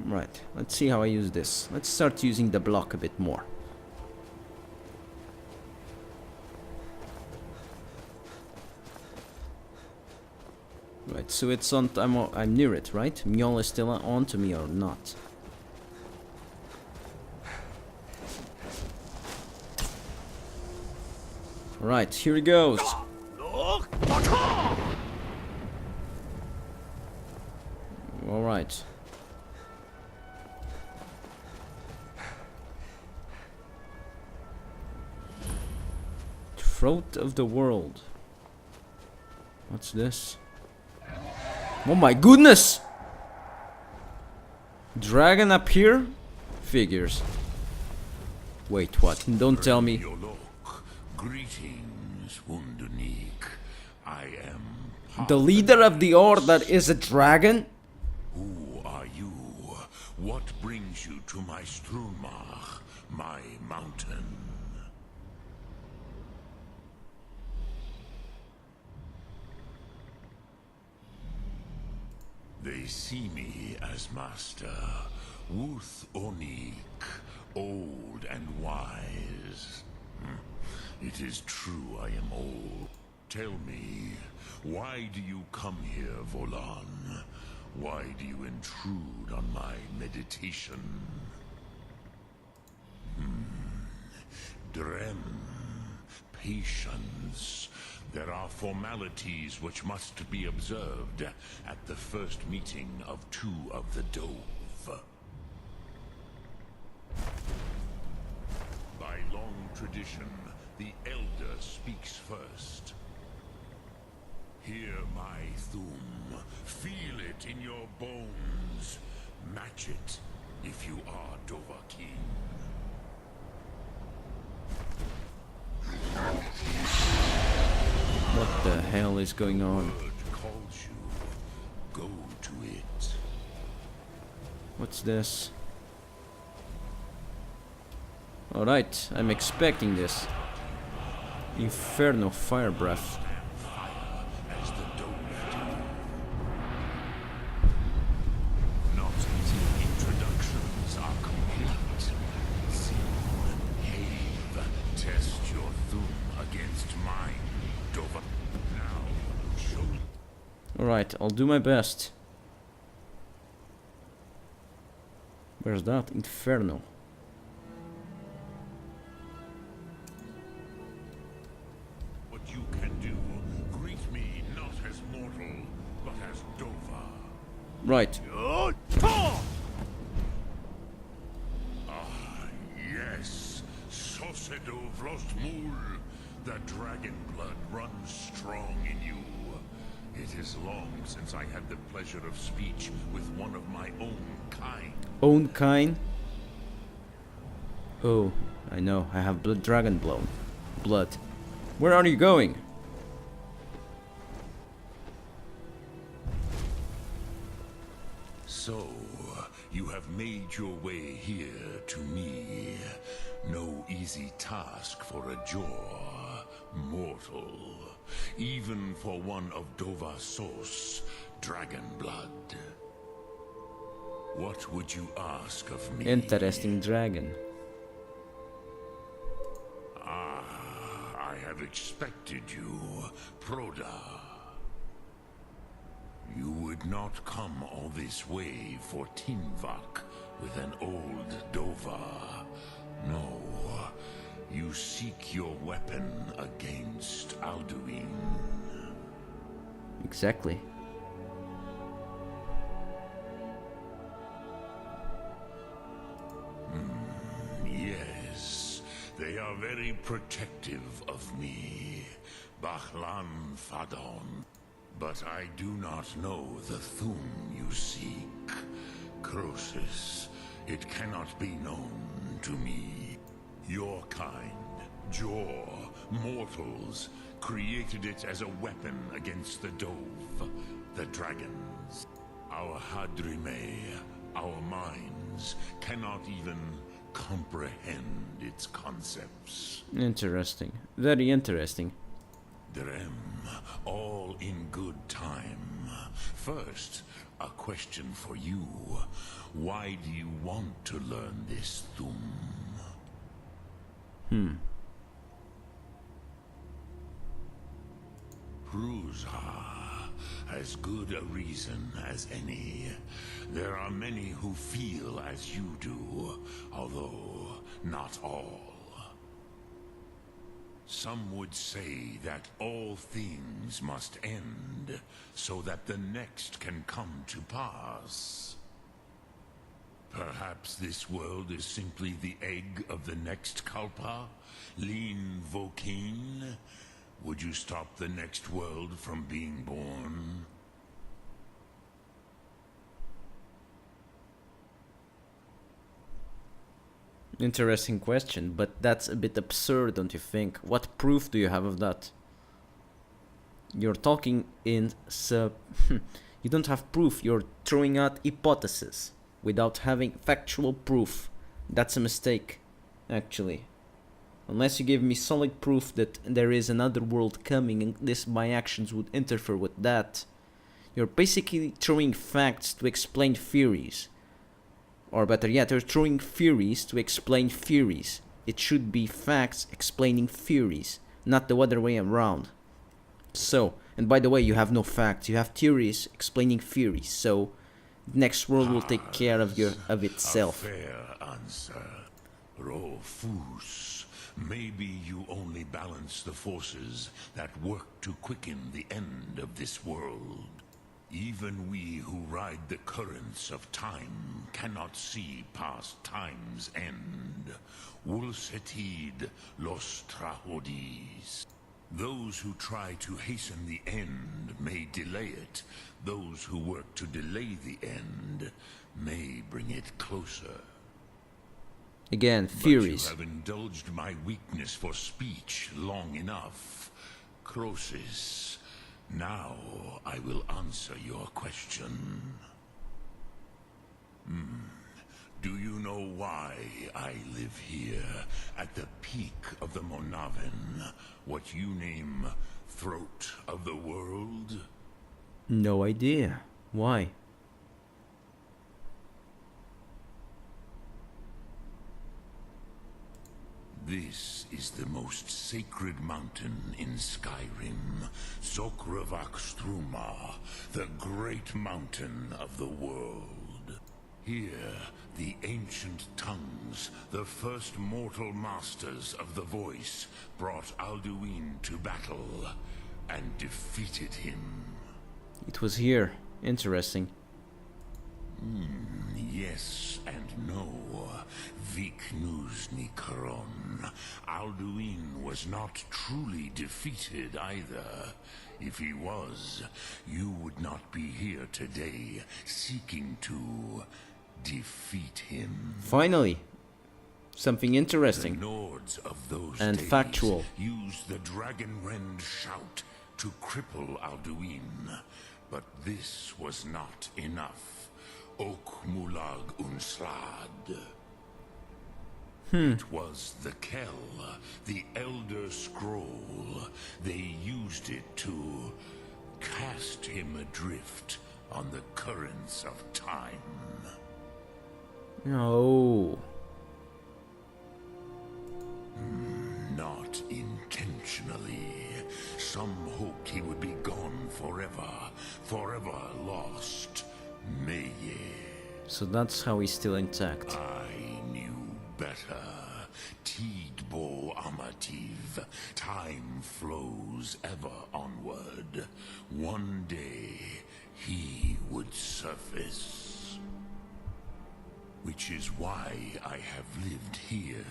Right, let's see how I use this. Let's start using the block a bit more. Right, so it's on. I'm near it, right? Mjol is still onto me or not? Right, here he goes. All right. Throat of the world. What's this? Oh my goodness! Dragon up here? Figures. Wait, what? Don't tell me. Greetings, Wunderneek. I am The leader of the Order is a dragon? Who are you? What brings you to my Strunmach, my mountain? They see me as master, Wuth Onik, old and wise. It is true I am old. Tell me, why do you come here, Volan? Why do you intrude on my meditation? Drem, patience. There are formalities which must be observed at the first meeting of two of the Dove. By long tradition, the Elder speaks first. Hear my Thum. Feel it in your bones. Match it if you are Dovahkiin. What the hell is going on? Word calls you. Go to it. What's this? Alright, I'm expecting this. Inferno fire breath. Fire as the Dove do. Not until introductions are complete. Sim, Have, test your Thum against mine, Dova. Now, show me. Alright, I'll do my best. Where's that? Inferno. What you can do. Greet me not as mortal, but as Dova. Right. Yes, Sosedo Vrostmul. The dragon blood runs strong in you. It is long since I had the pleasure of speech with one of my own kind. Own kind? Oh, I know. I have dragon blood. Where are you going? So, you have made your way here to me. No easy task for a Jor, mortal. Even for one of Dovasos, dragon blood. What would you ask of me? Interesting dragon. I have expected you, Proda. You would not come all this way for Tinvak with an old Dova. No, you seek your weapon against Alduin. Exactly. Yes, they are very protective of me, Bachlan Fadon. But I do not know the Thum you seek. Croesus, it cannot be known to me. Your kind, Jor, mortals, created it as a weapon against the Dove, the dragons. Our Hadrime, our minds, cannot even comprehend its concepts. Interesting. Very interesting. Drem, all in good time. First, a question for you. Why do you want to learn this Thum? Pruzha, as good a reason as any. There are many who feel as you do, although not all. Some would say that all things must end, so that the next can come to pass. Perhaps this world is simply the egg of the next Kalpa? Lean Vokeen? Would you stop the next world from being born? Interesting question, but that's a bit absurd, don't you think? What proof do you have of that? You're talking in you don't have proof, you're throwing out hypotheses without having factual proof. That's a mistake, actually. Unless you give me solid proof that there is another world coming and this my actions would interfere with that, you're basically throwing facts to explain theories. Or better yet, you're throwing theories to explain theories. It should be facts explaining theories, not the other way around. So, and by the way, you have no facts, you have theories explaining theories, so the next world will take care of itself. A fair answer. Rofus. Maybe you only balance the forces that work to quicken the end of this world. Even we who ride the currents of time cannot see past time's end. Wulsetid los trahodis. Those who try to hasten the end may delay it. Those who work to delay the end may bring it closer. Again, theories. But you have indulged my weakness for speech long enough. Croesus, now I will answer your question. Do you know why I live here, at the peak of the Monaven, what you name throat of the world? No idea. Why? This is the most sacred mountain in Skyrim, Zokravakstruma, the great mountain of the world. Here, the ancient tongues, the first mortal masters of the voice, brought Alduin to battle and defeated him. It was here. Interesting. Yes and no. Viknusni Karon. Alduin was not truly defeated either. If he was, you would not be here today, seeking to defeat him. Finally, something interesting. The Nords of those and days factual. used the Dragonrend shout to cripple Alduin, but this was not enough. Ok Mulag Unslad. It was the Kell, the Elder Scroll. They used it to cast him adrift on the currents of time. No. Not intentionally. Some hoped he would be gone forever, forever lost. Meye. So that's how he's still intact. I knew better. Tidbo Amativ. Time flows ever onward. One day, he would surface. Which is why I have lived here.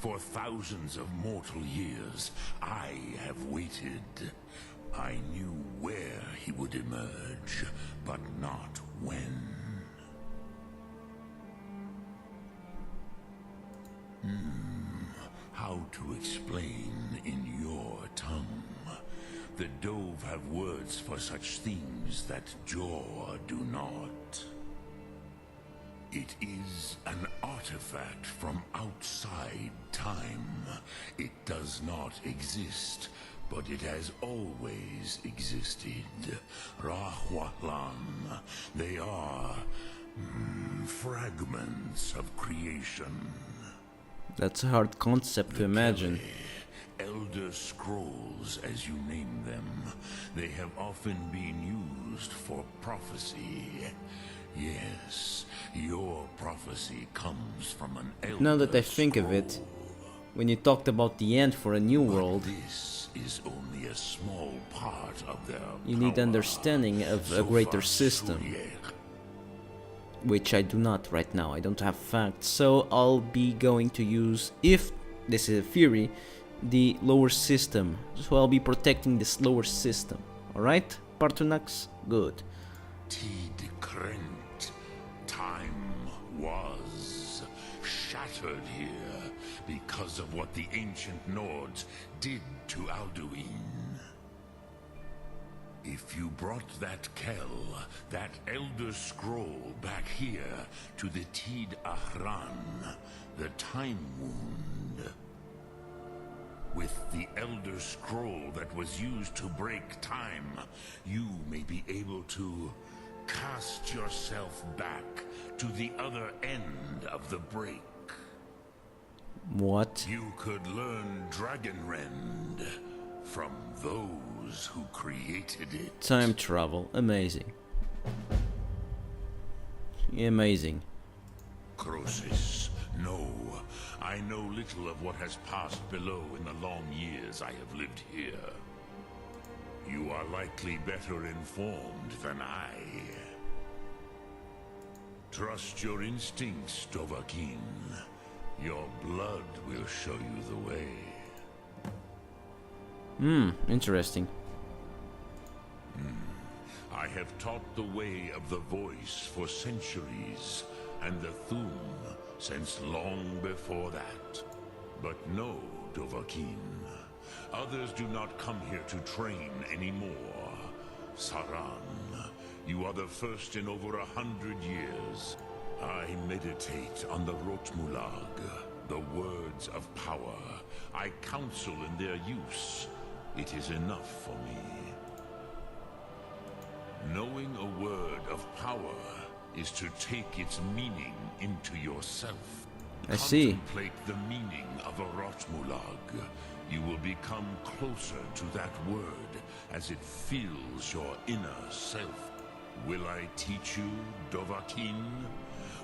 For thousands of mortal years, I have waited. I knew where he would emerge, but not when. How to explain in your tongue? The Dove have words for such things that Jor do not. It is an artifact from outside time. It does not exist, but it has always existed. Rahwatlan. They are fragments of creation. That's a hard concept to imagine. Elder scrolls, as you name them, they have often been used for prophecy. Yes, your prophecy comes from an elder Now that I think of it, when you talked about the end for a new world, this is only a small part of their you need power. understanding of a greater system, which I do not right now. I don't have facts, so I'll be going to use, if this is a theory, the lower system. So I'll be protecting this lower system. Alright, Paarthurnax? Good. Tid Krent, time was shattered here because of what the ancient Nords did to Alduin. If you brought that Kell, that Elder Scroll back here to the Tid Ahran, the Time Wound, with the Elder Scroll that was used to break time, you may be able to cast yourself back to the other end of the break. What? You could learn Dragonrend from those who created it. Time travel. Amazing. Amazing. Croesus, no. I know little of what has passed below in the long years I have lived here. You are likely better informed than I. Trust your instincts, Dovahkiin. Your blood will show you the way. Interesting. I have taught the way of the voice for centuries, and the Thum since long before that. But no, Dovahkiin. Others do not come here to train anymore. Saran, you are the first in over 100 years. I meditate on the Rotmulag, the words of power. I counsel in their use. It is enough for me. Knowing a word of power is to take its meaning into yourself. I see. Contemplate the meaning of a Rotmulag. You will become closer to that word as it fills your inner self. Will I teach you, Dovahkiin?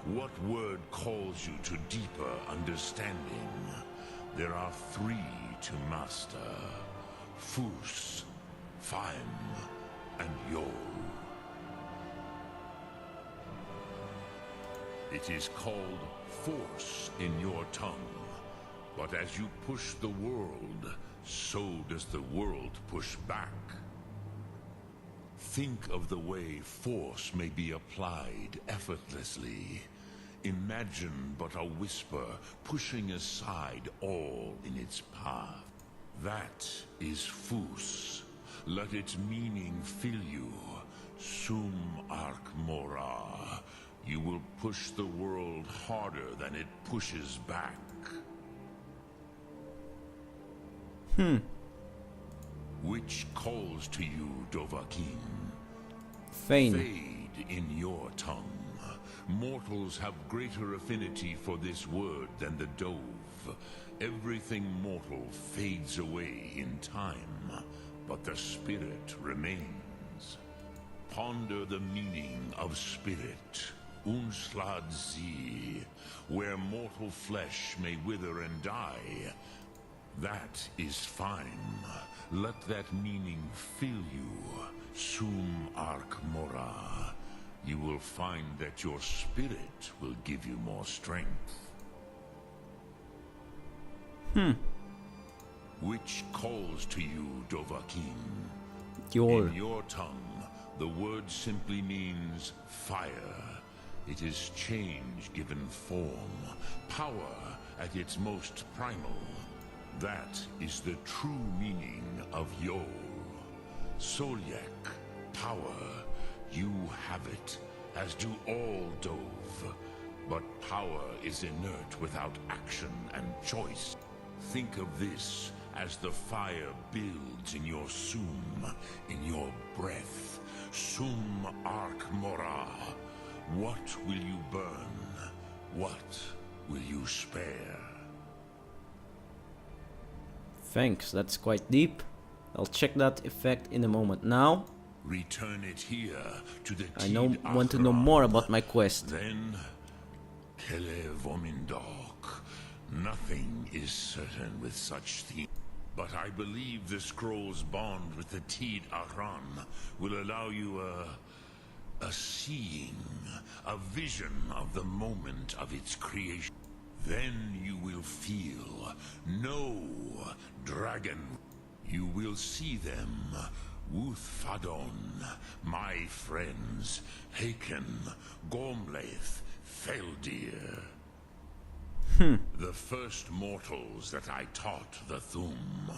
What word calls you to deeper understanding? There are 3 to master. Fus, Faim, and Yol. It is called force in your tongue, but as you push the world, so does the world push back. Think of the way force may be applied effortlessly. Imagine but a whisper pushing aside all in its path. That is Fus. Let its meaning fill you. Sum Atmora. You will push the world harder than it pushes back. Which calls to you, Dovahkiin? Fane. Fade in your tongue. Mortals have greater affinity for this word than the dove. Everything mortal fades away in time, but the spirit remains. Ponder the meaning of spirit. Unslad Zi, where mortal flesh may wither and die. That is fine. Let that meaning fill you. Sum Atmora. You will find that your spirit will give you more strength. Which calls to you, Dovahkiin? Yol. In your tongue, the word simply means fire. It is change given form, power at its most primal. That is the true meaning of Yol. Solyek, power. You have it, as do all Dove. But power is inert without action and choice. Think of this as the fire builds in your sum, in your breath. Sum Atmora. What will you burn? What will you spare? Thanks, that's quite deep. I'll check that effect in a moment. Now, return it here to the I want to know more about my quest. Then, Kele Vomindok. Nothing is certain with such things. But I believe the scroll's bond with the Tid Aran will allow you a seeing, a vision of the moment of its creation. Then you will feel, know, dragon. You will see them, Wuthfadon, my friends, Haken, Gormlaith, Feldir. The first mortals that I taught the Thum,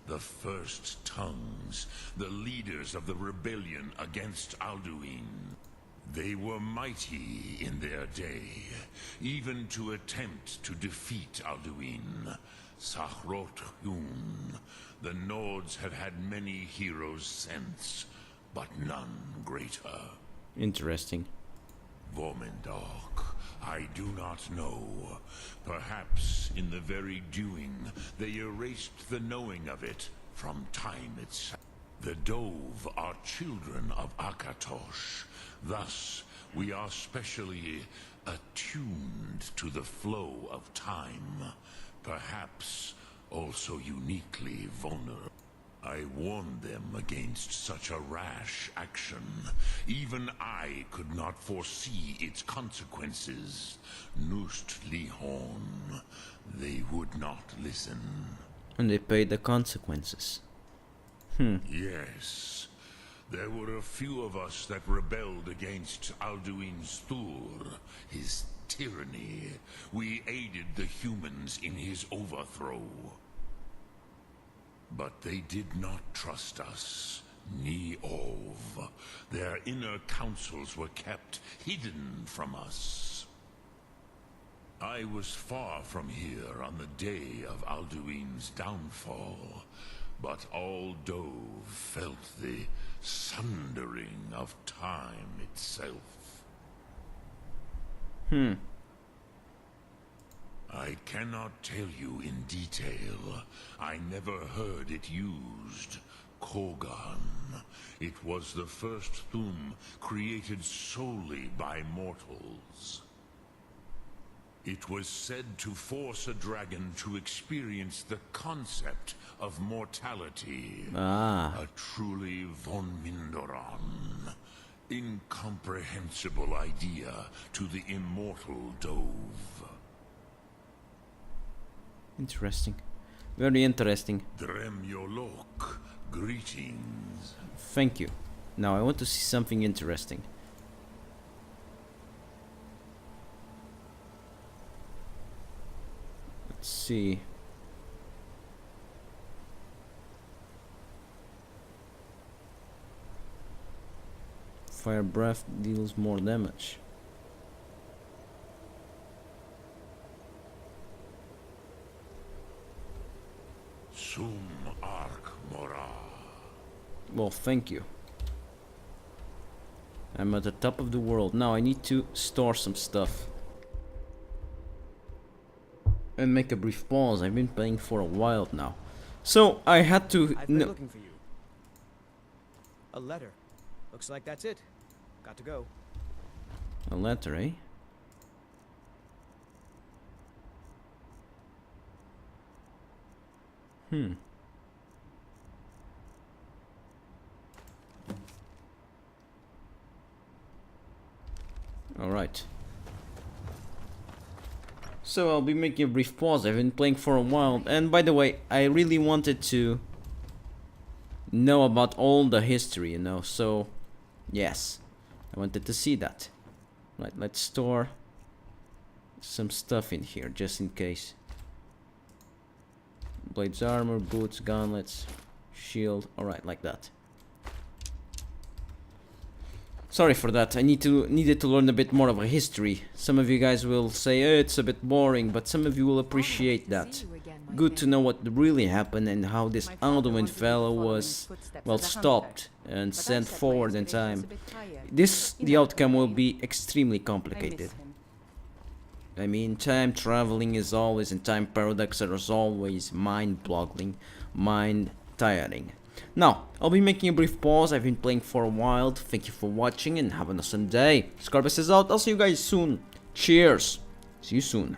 the first tongues, the leaders of the rebellion against Alduin. They were mighty in their day, even to attempt to defeat Alduin. Sahrot Hun, the Nords have had many heroes since, but none greater. Interesting. Vomindok, I do not know. Perhaps in the very doing, they erased the knowing of it from time itself. The Dove are children of Akatosh. Thus, we are specially attuned to the flow of time. Perhaps also uniquely vulnerable. I warned them against such a rash action. Even I could not foresee its consequences. Nust Lihon, they would not listen. And they paid the consequences. Yes. There were a few of us that rebelled against Alduin's Thur, his tyranny. We aided the humans in his overthrow. But they did not trust us, ni Ov. Their inner counsels were kept hidden from us. I was far from here on the day of Alduin's downfall, but all Dove felt the sundering of time itself. I cannot tell you in detail. I never heard it used. Kogan. It was the first Thum created solely by mortals. It was said to force a dragon to experience the concept of mortality. A truly von Mindoran. Incomprehensible idea to the immortal Dove. Interesting. Very interesting. Dremyolok, greetings. Thank you. Now I want to see something interesting. Let's see. Fire breath deals more damage. Sum Atmora. Well, thank you. I'm at the top of the world. Now I need to store some stuff. And make a brief pause. I've been playing for a while now. So I had to... I've been looking for you. A letter. Looks like that's it. Got to go. A letter, eh? Alright. So I'll be making a brief pause. I've been playing for a while. And by the way, I really wanted to know about all the history, you know. So, yes. I wanted to see that. Right, let's store some stuff in here, just in case. Blades, armor, boots, gauntlets, shield. Alright, like that. Sorry for that. I needed to learn a bit more of a history. Some of you guys will say, it's a bit boring, but some of you will appreciate that. good to know what really happened and how this Alduin fellow was, well, stopped and sent forward in time. The outcome will be extremely complicated. I mean, time traveling is always, and time paradox are always mind-boggling, mind-tiring. Now, I'll be making a brief pause. I've been playing for a while. Thank you for watching and have an awesome day. Skyrim is out. I'll see you guys soon. Cheers. See you soon.